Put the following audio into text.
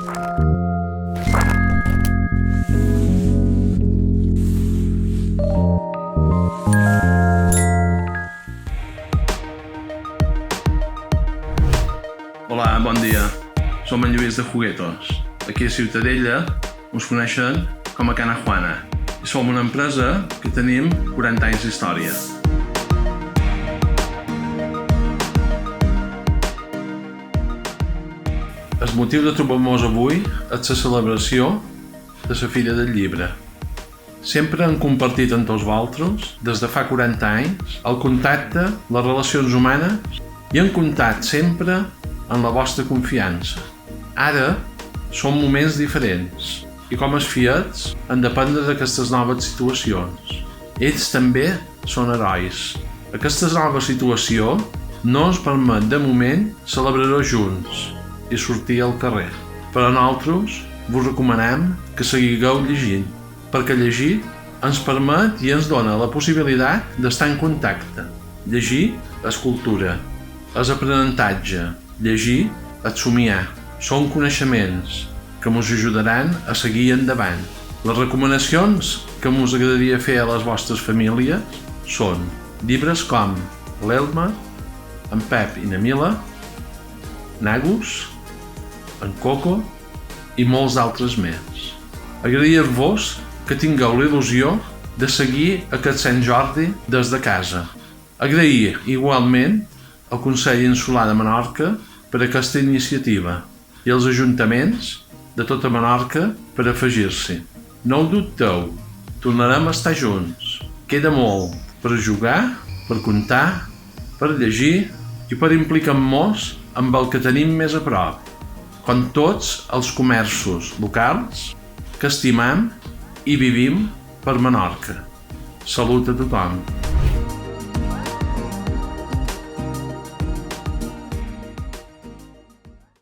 Hola, bon dia. Som en Lluís de Juguetos. Aquí a Ciutadella us coneixen com a Cana Juana. I som una empresa que tenim 40 anys d'història. El motiu de trobar-nos avui és la celebració de la Fira del Llibre. Sempre hem compartit amb tots vosaltres, des de fa 40 anys, el contacte, les relacions humanes i hem comptat sempre en la vostra confiança. Ara són moments diferents i com els fiats han de prendre d'aquestes noves situacions. Ells també són herois. Aquesta nova situació no ens permet de moment celebrar-ho junts i sortir al carrer. Però nosaltres vos recomanem que seguigueu llegint, perquè llegir ens permet i ens dona la possibilitat d'estar en contacte. Llegir és cultura, és aprenentatge. Llegir és somiar. Són coneixements que ens ajudaran a seguir endavant. Les recomanacions que us agradaria fer a les vostres famílies són llibres com l'Elma, en Pep i na Mila, Nagus, en Coco i molts altres més. Agrair-vos que tingueu la il·lusió de seguir aquest Sant Jordi des de casa. Agrair igualment al Consell Insular de Menorca per aquesta iniciativa i als ajuntaments de tota Menorca per afegir-s'hi. No ho dubteu, tornarem a estar junts. Queda molt per jugar, per contar, per llegir i per implicar-nos amb el que tenim més a prop, com tots els comerços locals que estimam i vivim per Menorca. Salut a tothom!